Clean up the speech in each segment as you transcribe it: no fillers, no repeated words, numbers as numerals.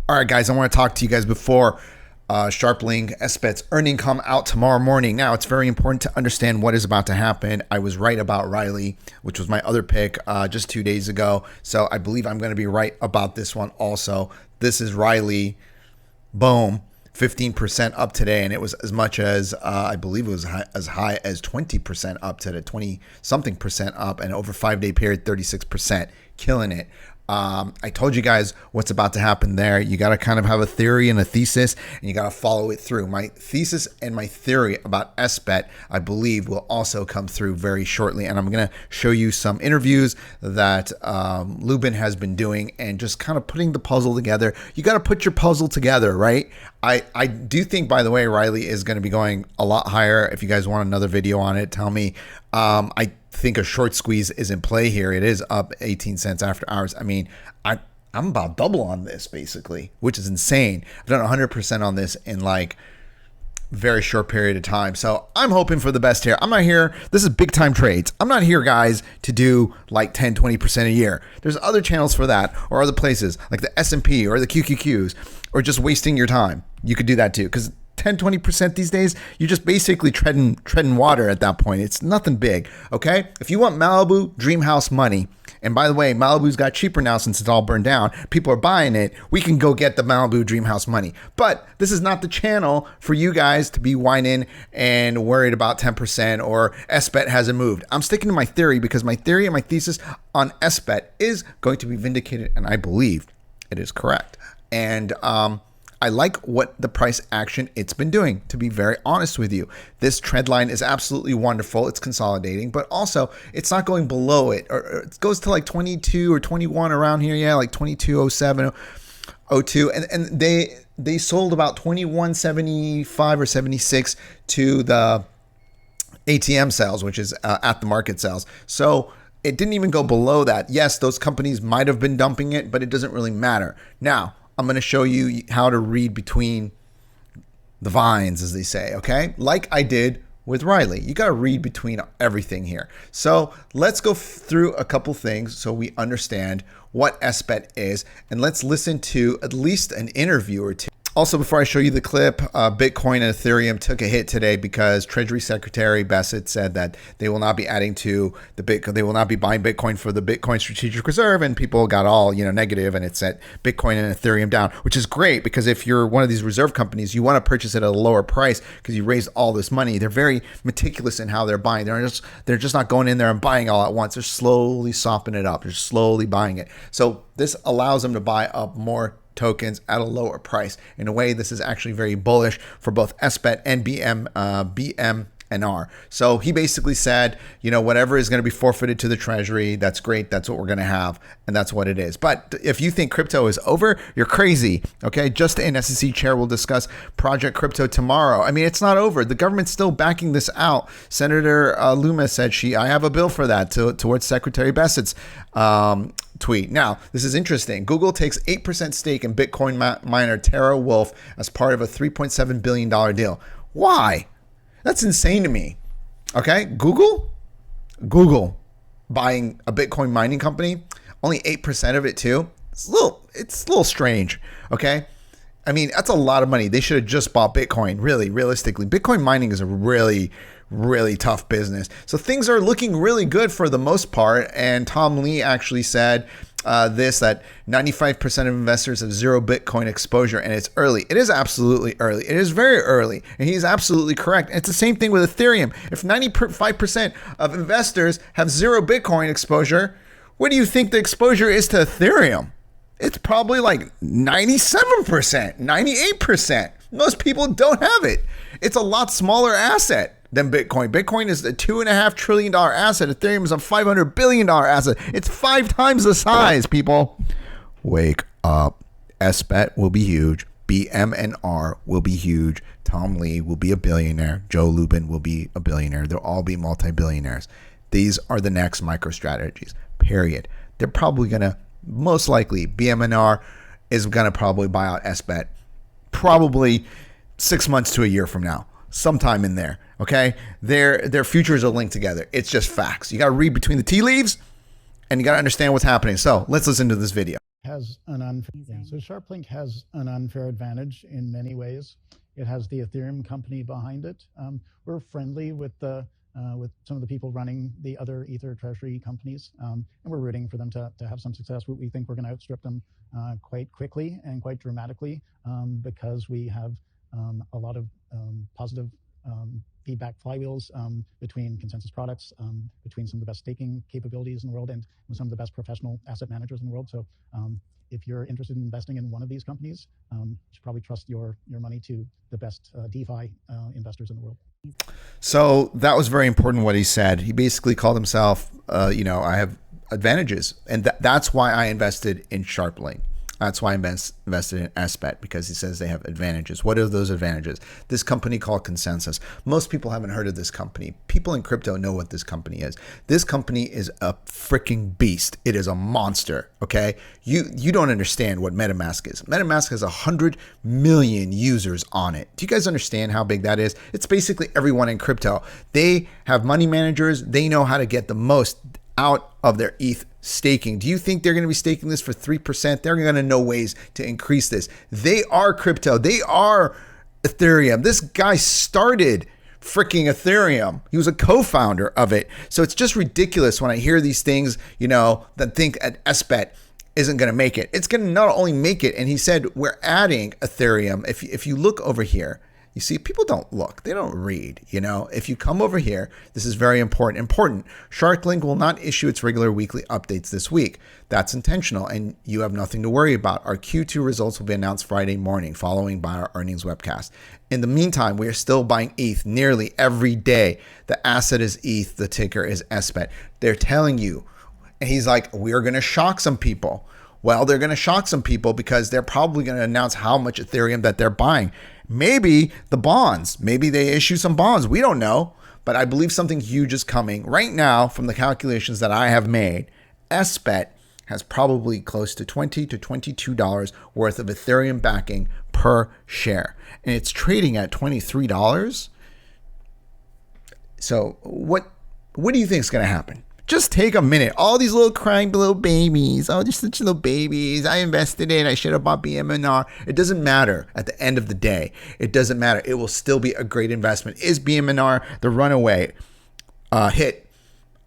All right, guys, I want to talk to you guys before Sharpling SBET's earning come out tomorrow morning. Now, it's very important to understand what is about to happen. I was right about RILY, which was my other pick just 2 days ago. So I believe I'm going to be right about this one also. This is RILY. Boom. 15% up today, and it was as much as I believe it was as high as 20% up to the 20 something percent up, and over 5-day period 36%, killing it. I told you guys what's about to happen there. You got to kind of have a theory and a thesis, and you got to follow it through. My thesis and my theory about SBET, I believe, will also come through very shortly. And I'm going to show you some interviews that Lubin has been doing and just kind of putting the puzzle together. You got to put your puzzle together, right? I do think, by the way, RILY is going to be going a lot higher. If you guys want another video on it, tell me. I think a short squeeze is in play here. It is up 18 cents after hours. I mean, I'm about double on this basically, which is insane. I've done 100% on this in like very short period of time. So I'm hoping for the best here. I'm not here. This is big time trades. I'm not here, guys, to do like 10, 20% a year. There's other channels for that, or other places like the S&P or the QQQs, or just wasting your time. You could do that too, because 10, 20% these days, you're just basically treading water at that point. It's nothing big, okay? If you want Malibu Dream House money, and by the way, Malibu's got cheaper now since it's all burned down. People are buying it. We can go get the Malibu Dream House money. But this is not the channel for you guys to be whining and worried about 10% or SBET hasn't moved. I'm sticking to my theory because my theory and my thesis on SBET is going to be vindicated, and I believe it is correct. And I like what the price action it's been doing, to be very honest with you. This trend line is absolutely wonderful. It's consolidating, but also it's not going below it, or it goes to like 22 or 21 around here. Yeah, like 22.07, 02. And they sold about 21.75 or 76 to the ATM sales, which is at the market sales. So it didn't even go below that. Yes, those companies might have been dumping it, but it doesn't really matter. Now, I'm going to show you how to read between the vines, as they say, okay? Like I did with RILY. You got to read between everything here. So let's go through a couple things so we understand what SBET is, and let's listen to at least an interview or two. Also, before I show you the clip, Bitcoin and Ethereum took a hit today because Treasury Secretary Bassett said that they will not be adding to the Bitcoin. They will not be buying Bitcoin for the Bitcoin Strategic Reserve, and people got all negative, and it set Bitcoin and Ethereum down, which is great because if you're one of these reserve companies, you want to purchase it at a lower price because you raised all this money. They're very meticulous in how they're buying. They're just not going in there and buying all at once. They're slowly softening it up. They're slowly buying it. So this allows them to buy up more tokens at a lower price. In a way, this is actually very bullish for both SBET and BMNR. So he basically said, whatever is going to be forfeited to the Treasury, that's great. That's what we're going to have. And that's what it is. But if you think crypto is over, you're crazy. Okay. Just in SEC chair will discuss Project Crypto tomorrow. I mean, it's not over. The government's still backing this out. Senator Luma said I have a bill for that towards Secretary Bassett's tweet. Now, this is interesting. Google takes 8% stake in Bitcoin miner TeraWulf as part of a $3.7 billion deal. Why? That's insane to me. Okay, Google buying a Bitcoin mining company, only 8% of it too. It's a little strange. Okay, I mean, that's a lot of money. They should have just bought Bitcoin. Really, realistically, Bitcoin mining is a really tough business. So things are looking really good for the most part. And Tom Lee actually said that 95% of investors have zero Bitcoin exposure, and it's early. It is absolutely early. It is very early, and he's absolutely correct. And it's the same thing with Ethereum. If 95% of investors have zero Bitcoin exposure, what do you think the exposure is to Ethereum? It's probably like 97%, 98%. Most people don't have it. It's a lot smaller asset than Bitcoin. Bitcoin is a $2.5 trillion asset. Ethereum is a $500 billion asset. It's 5 times the size, people. Wake up. SBET will be huge. BMNR will be huge. Tom Lee will be a billionaire. Joe Lubin will be a billionaire. They'll all be multi-billionaires. These are the next micro strategies, period. They're probably going to, most likely, BMNR is going to probably buy out SBET probably 6 months to a year from now. Sometime in there, okay? Their futures are linked together. It's just facts. You got to read between the tea leaves, and you got to understand what's happening. So let's listen to this video. has an so SharpLink has an unfair advantage in many ways. It has the Ethereum company behind it. We're friendly with some of the people running the other Ether Treasury companies, and we're rooting for them to have some success. We think we're going to outstrip them quite quickly and quite dramatically because we have a lot of positive feedback flywheels between ConsenSys products, between some of the best staking capabilities in the world, and some of the best professional asset managers in the world. So if you're interested in investing in one of these companies, you should probably trust your money to the best DeFi investors in the world. So that was very important what he said. He basically called himself, I have advantages. And that's why I invested in SharpLink. That's why I invested in SBET, because he says they have advantages. What are those advantages? This company called ConsenSys. Most people haven't heard of this company. People in crypto know what this company is. This company is a freaking beast. It is a monster, okay? You don't understand what MetaMask is. MetaMask has 100 million users on it. Do you guys understand how big that is? It's basically everyone in crypto. They have money managers. They know how to get the most out of their ETH staking. Do you think they're going to be staking this for 3%? They're going to know ways to increase this. They are crypto. They are Ethereum. This guy started freaking Ethereum. He was a co-founder of it. So it's just ridiculous when I hear these things, that think at SBET isn't going to make it. It's going to not only make it, and he said we're adding Ethereum. If you look over here, you see, people don't look. They don't read, If you come over here, this is very important. SharkLink will not issue its regular weekly updates this week. That's intentional, and you have nothing to worry about. Our Q2 results will be announced Friday morning, following by our earnings webcast. In the meantime, we are still buying ETH nearly every day. The asset is ETH. The ticker is SBET. They're telling you, and he's like, we're going to shock some people. Well, they're going to shock some people because they're probably going to announce how much Ethereum that they're buying. Maybe the bonds, maybe they issue some bonds. We don't know, but I believe something huge is coming. Right now, from the calculations that I have made, SBET has probably close to $20 to $22 worth of Ethereum backing per share. And it's trading at $23. So what do you think is going to happen? Just take a minute. All these little crying little babies. Oh, they're such little babies. I invested in. I should have bought BMNR. It doesn't matter at the end of the day. It doesn't matter. It will still be a great investment. Is BMNR the runaway hit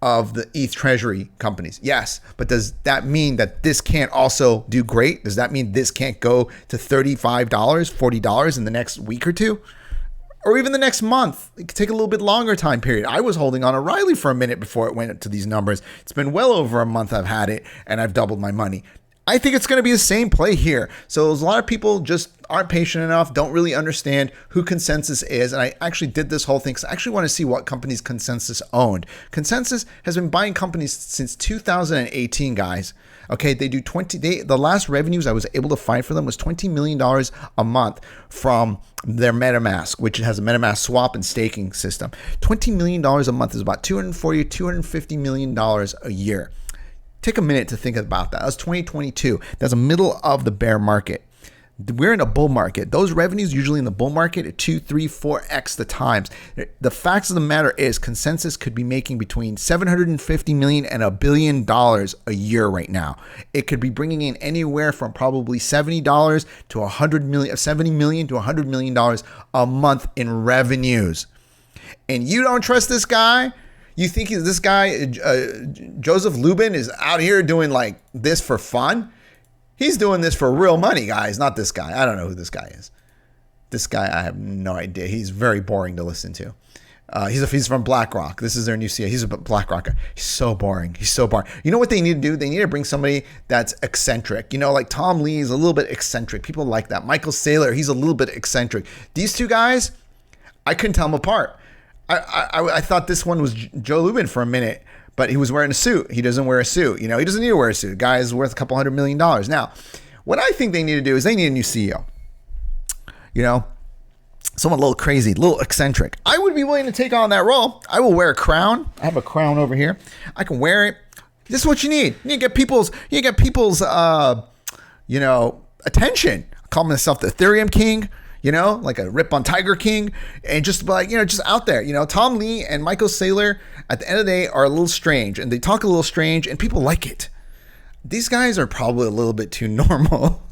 of the ETH Treasury companies? Yes. But does that mean that this can't also do great? Does that mean this can't go to $35, $40 in the next week or two? Or even the next month? It could take a little bit longer time period. I was holding on a RILY for a minute before it went up to these numbers. It's been well over a month I've had it, and I've doubled my money. I think it's going to be the same play here. So a lot of people just aren't patient enough, don't really understand who ConsenSys is. And I actually did this whole thing because I actually want to see what companies ConsenSys owned. ConsenSys has been buying companies since 2018, guys. Okay, they do the last revenues I was able to find for them was $20 million a month from their MetaMask, which has a MetaMask swap and staking system. $20 million a month is about $240, $250 million a year. Take a minute to think about that. That was 2022. That's the middle of the bear market. We're in a bull market. Those revenues usually in the bull market are 2, 3, 4x the times. The facts of the matter is ConsenSys could be making between $750 million and $1 billion a year right now. It could be bringing in anywhere from probably $70 to $100 million, $70 million to $100 million a month in revenues. And you don't trust this guy? You think this guy, Joseph Lubin, is out here doing like this for fun? He's doing this for real money, guys, not this guy. I don't know who this guy is. This guy, I have no idea. He's very boring to listen to. He's from BlackRock. This is their new CEO. He's a BlackRock guy. He's so boring. He's so boring. You know what they need to do? They need to bring somebody that's eccentric. Like Tom Lee is a little bit eccentric. People like that. Michael Saylor, he's a little bit eccentric. These two guys, I couldn't tell them apart. I thought this one was Joe Lubin for a minute, but he was wearing a suit. He doesn't wear a suit. He doesn't need to wear a suit. The guy is worth a couple $100 million. Now, what I think they need to do is they need a new CEO. Someone a little crazy, a little eccentric. I would be willing to take on that role. I will wear a crown. I have a crown over here. I can wear it. This is what you need. You get people's attention. I call myself the Ethereum King. Like a rip on Tiger King, and just out there. Tom Lee and Michael Saylor at the end of the day are a little strange, and they talk a little strange, and people like it. these guys are probably a little bit too normal.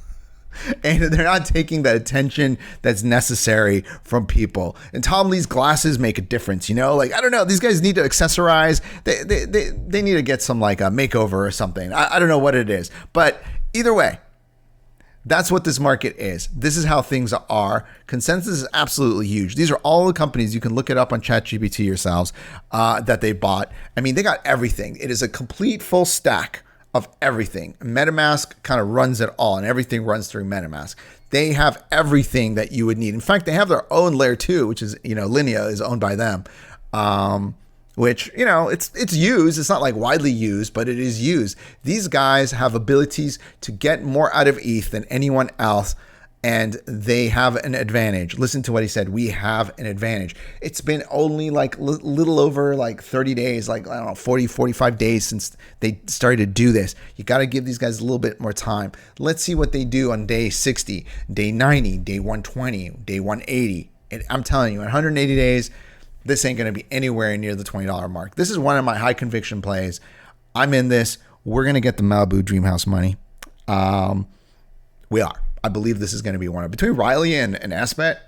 And they're not taking the attention that's necessary from people. And Tom Lee's glasses make a difference, you know? Like, I don't know. These guys need to accessorize. They need to get some like a makeover or something. I don't know what it is. But either way, that's what this market is. This is how things are. ConsenSys is absolutely huge. These are all the companies. You can look it up on ChatGPT yourselves that they bought. I mean, they got everything. It is a complete full stack of everything. MetaMask kind of runs it all, and everything runs through MetaMask. They have everything that you would need. In fact, they have their own layer 2, which is, you know, Linea is owned by them, which, you know, it's used. It's not like widely used, but it is used. These guys have abilities to get more out of ETH than anyone else, and they have an advantage. Listen to what he said. We have an advantage. It's been only like little over like 30 days, like, I don't know, 40, 45 days since they started to do this. You got to give these guys a little bit more time. Let's see what they do on day 60, day 90, day 120, day 180. And I'm telling you, in 180 days, this ain't going to be anywhere near the $20 mark. This is one of my high conviction plays. I'm in this. We're going to get the Malibu Dreamhouse money. We are. I believe this is going to be one of between RILY and SBET.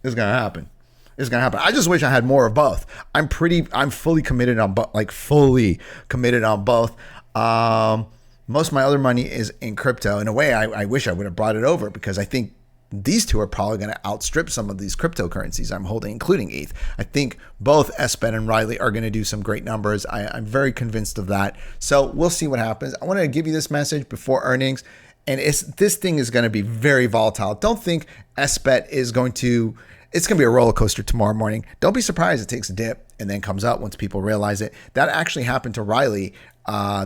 It's going to happen. It's going to happen. I just wish I had more of both. I'm fully committed on both. Like fully committed on both. Most of my other money is in crypto. In a way, I wish I would have brought it over because I think these two are probably going to outstrip some of these cryptocurrencies I'm holding, including ETH. I think both SBET and RILY are going to do some great numbers. I'm very convinced of that. So we'll see what happens. I wanted to give you this message before earnings. And this thing is going to be very volatile. Don't think SBET is going to, it's going to be a roller coaster tomorrow morning. Don't be surprised it takes a dip and then comes up once people realize it. That actually happened to RILY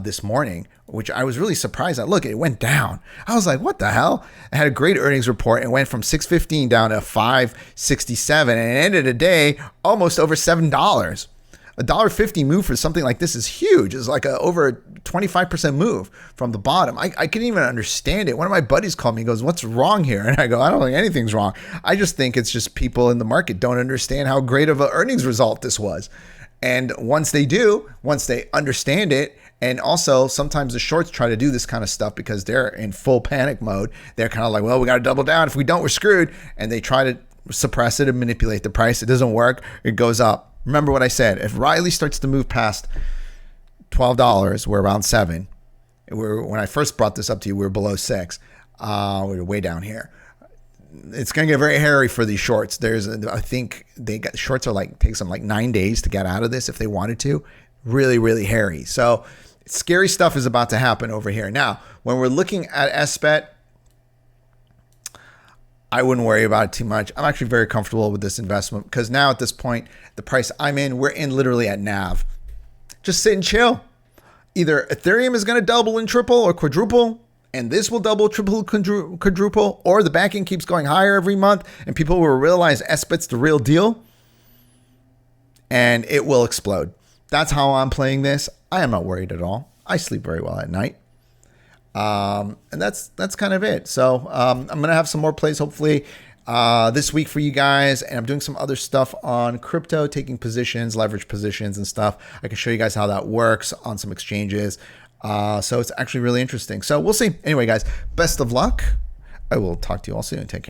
this morning, which I was really surprised at. Look, it went down. I was like, what the hell? I had a great earnings report and went from 615 down to 567 and it ended the day almost over $7. $1.50 move for something like this is huge. It's like over a 25% move from the bottom. I couldn't even understand it. One of my buddies called me and goes, what's wrong here? And I go, I don't think anything's wrong. I just think it's just people in the market don't understand how great of an earnings result this was. And once they do, once they understand it, and also sometimes the shorts try to do this kind of stuff because they're in full panic mode. They're kind of like, well, we got to double down. If we don't, we're screwed. And they try to suppress it and manipulate the price. It doesn't work. It goes up. Remember what I said. If RILY starts to move past $12, we're around $7. When I first brought this up to you, we were below $6. We're way down here. It's going to get very hairy for these shorts. I think shorts are like, takes them like 9 days to get out of this if they wanted to. Really, really hairy. So scary stuff is about to happen over here. Now, when we're looking at SBET, I wouldn't worry about it too much. I'm actually very comfortable with this investment because now at this point, the price I'm in, we're in literally at NAV. Just sit and chill. Either Ethereum is going to double and triple or quadruple, and this will double, triple, quadruple, or the banking keeps going higher every month and people will realize SBET's the real deal and it will explode. That's how I'm playing this. I am not worried at all. I sleep very well at night. And that's kind of it. So I'm going to have some more plays hopefully this week for you guys. And I'm doing some other stuff on crypto, taking positions, leverage positions and stuff. I can show you guys how that works on some exchanges. So it's actually really interesting. So we'll see. Anyway, guys, best of luck. I will talk to you all soon. Take care.